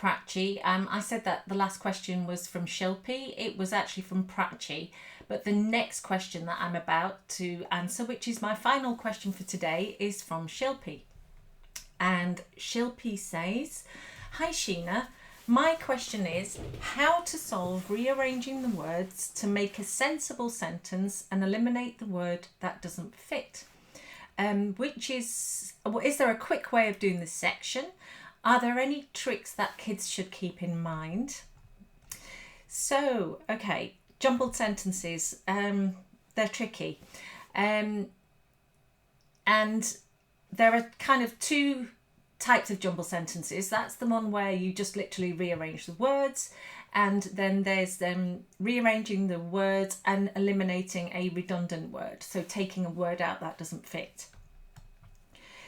Pratchey. I said that the last question was from Shilpi. It was actually from Pratchey. But the next question that I'm about to answer, which is my final question for today, is from Shilpi. And Shilpi says, "Hi Sheena, my question is how to solve rearranging the words to make a sensible sentence and eliminate the word that doesn't fit. Is there a quick way of doing this section? Are there any tricks that kids should keep in mind?" So, okay, jumbled sentences, they're tricky. And there are kind of two types of jumbled sentences. That's the one where you just literally rearrange the words, and then there's rearranging the words and eliminating a redundant word, so taking a word out that doesn't fit.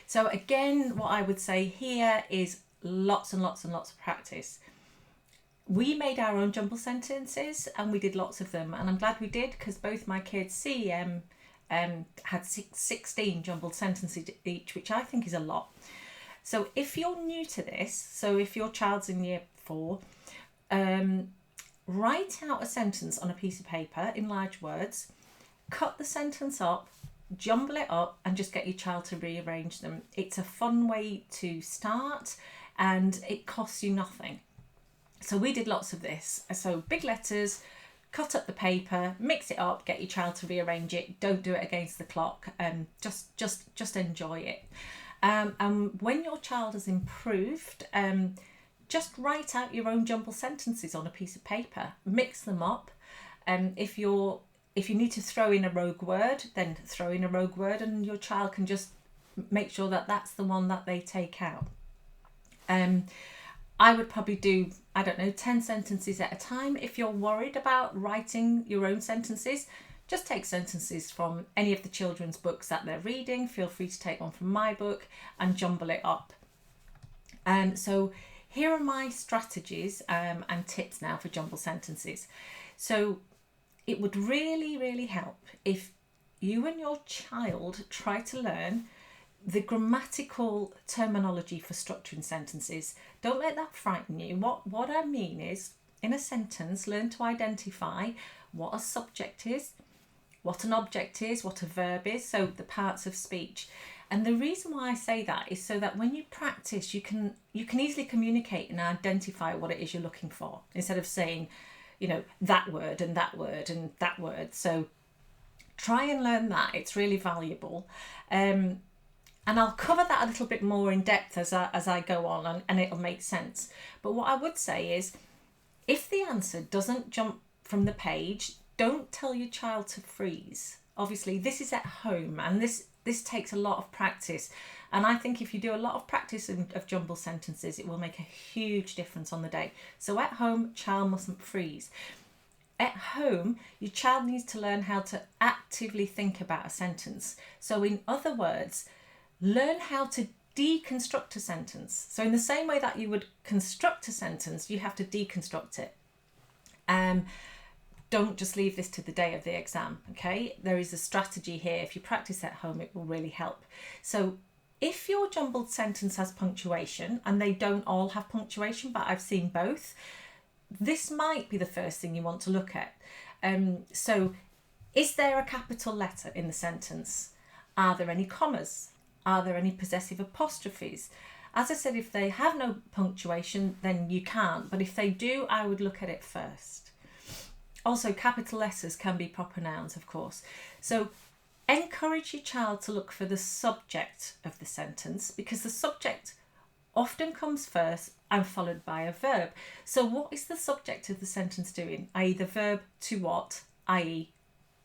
So again, what I would say here is lots and lots and lots of practice. We made our own jumbled sentences and we did lots of them, and I'm glad we did, because both my kids CEM had 16 jumbled sentences each, which I think is a lot. So if you're new to this, so if your child's in year 4, write out a sentence on a piece of paper in large words, cut the sentence up, jumble it up, and just get your child to rearrange them. It's a fun way to start and it costs you nothing. So we did lots of this. So big letters, cut up the paper, mix it up, get your child to rearrange it. Don't do it against the clock, and just enjoy it. And when your child has improved, just write out your own jumbled sentences on a piece of paper, mix them up. If you need to throw in a rogue word, then throw in a rogue word, and your child can just make sure that that's the one that they take out. I would probably do, 10 sentences at a time. If you're worried about writing your own sentences, just take sentences from any of the children's books that they're reading. Feel free to take one from my book and jumble it up. So here are my strategies and tips now for jumbled sentences. So it would really, really help if you and your child try to learn the grammatical terminology for structuring sentences. Don't let that frighten you. What I mean is, in a sentence, learn to identify what a subject is, what an object is, what a verb is, so the parts of speech. And the reason why I say that is so that when you practice, you can easily communicate and identify what it is you're looking for, instead of saying, that word and that word and that word. So try and learn that. It's really valuable. And I'll cover that a little bit more in depth as I go on, and it'll make sense. But what I would say is, if the answer doesn't jump from the page, don't tell your child to freeze. Obviously, this is at home, and this takes a lot of practice. And I think if you do a lot of practice of jumbled sentences, it will make a huge difference on the day. So at home, child mustn't freeze. At home, your child needs to learn how to actively think about a sentence. So in other words, learn how to deconstruct a sentence. So in the same way that you would construct a sentence, you have to deconstruct it. Don't just leave this to the day of the exam, okay? There is a strategy here. If you practice at home, it will really help. So if your jumbled sentence has punctuation, and they don't all have punctuation, but I've seen both, this might be the first thing you want to look at. So is there a capital letter in the sentence? Are there any commas? Are there any possessive apostrophes? As I said, if they have no punctuation, then you can't. But if they do, I would look at it first. Also, capital letters can be proper nouns, of course. So encourage your child to look for the subject of the sentence, because the subject often comes first and followed by a verb. So what is the subject of the sentence doing? I.e. the verb to what? I.e.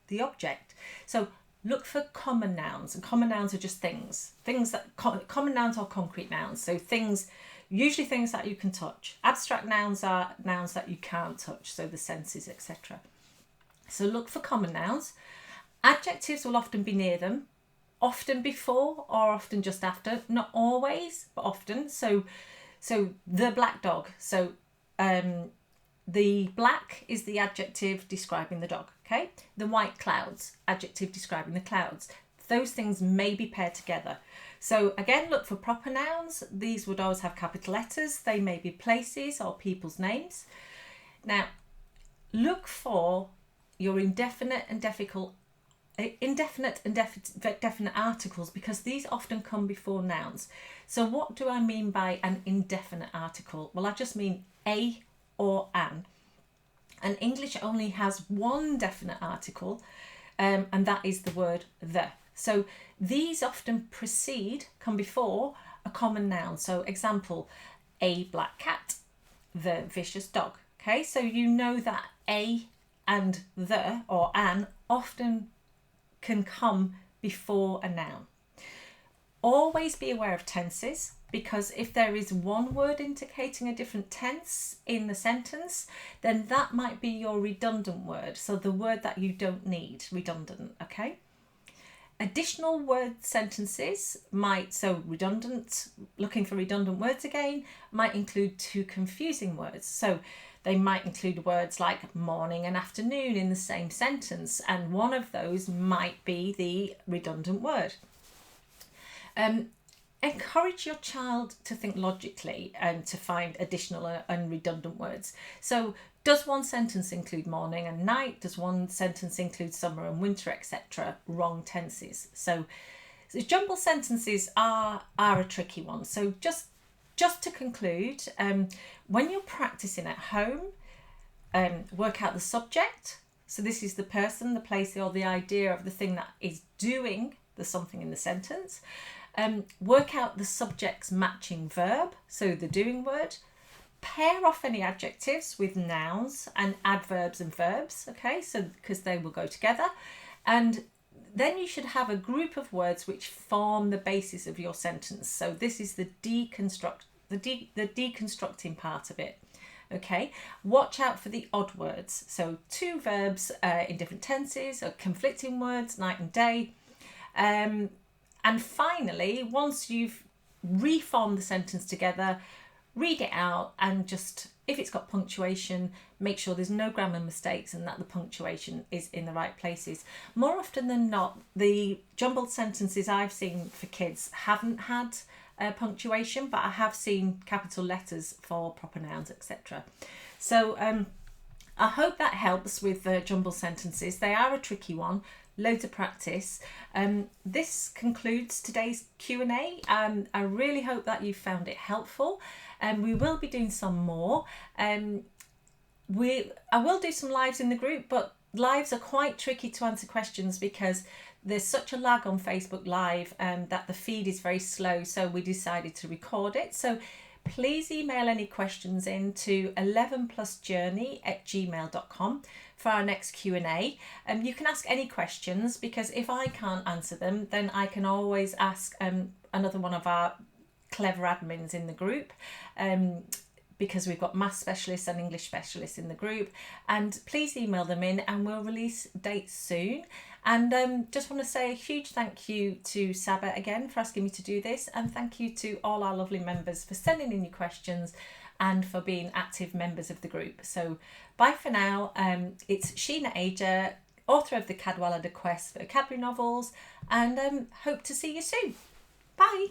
the object. So look for common nouns, and common nouns are just things that common nouns are concrete nouns. So usually things that you can touch. Abstract nouns are nouns that you can't touch, so the senses, etc. So look for common nouns. Adjectives will often be near them, often before or often just after, not always, but often. So the black dog. So the black is the adjective describing the dog, okay? The white clouds, adjective describing the clouds. Those things may be paired together. So again, look for proper nouns. These would always have capital letters. They may be places or people's names. Now, look for your indefinite and definite articles, because these often come before nouns. So what do I mean by an indefinite article? Well, I just mean a or an. And English only has one definite article, and that is the word the. So these often come before a common noun. So example, a black cat, the vicious dog. Okay, so you know that a and the or an often can come before a noun. Always be aware of tenses, because if there is one word indicating a different tense in the sentence, then that might be your redundant word. So the word that you don't need, redundant, okay? Additional word sentences redundant, looking for redundant words again, might include two confusing words. So they might include words like morning and afternoon in the same sentence, and one of those might be the redundant word. Encourage your child to think logically and to find additional and redundant words. So does one sentence include morning and night? Does one sentence include summer and winter, etc.? Wrong tenses. So jumbled sentences are a tricky one. So just to conclude, when you're practicing at home, work out the subject. So this is the person, the place, or the idea of the thing that is doing the something in the sentence. Work out the subject's matching verb, so the doing word. Pair off any adjectives with nouns and adverbs and verbs, okay, so because they will go together. And then you should have a group of words which form the basis of your sentence. So this is the deconstructing part of it. Okay, watch out for the odd words. So two verbs in different tenses, or conflicting words, night and day. And finally, once you've reformed the sentence together, read it out, and just, if it's got punctuation, make sure there's no grammar mistakes and that the punctuation is in the right places. More often than not, the jumbled sentences I've seen for kids haven't had punctuation, but I have seen capital letters for proper nouns, etc. So I hope that helps with the jumbled sentences. They are a tricky one. Loads of practice. This concludes today's Q&A. I really hope that you found it helpful, and we will be doing some more. I will do some lives in the group, but lives are quite tricky to answer questions because there's such a lag on Facebook Live that the feed is very slow, so we decided to record it. So please email any questions in to 11plusjourney@gmail.com for our next Q&A. You can ask any questions, because if I can't answer them, then I can always ask another one of our clever admins in the group, because we've got maths specialists and English specialists in the group. And please email them in, and we'll release dates soon. And just want to say a huge thank you to Saba again for asking me to do this, and thank you to all our lovely members for sending in your questions and for being active members of the group. So bye for now. It's S.L.Ager, author of the Cadwallader Quest vocabulary novels, and hope to see you soon. Bye.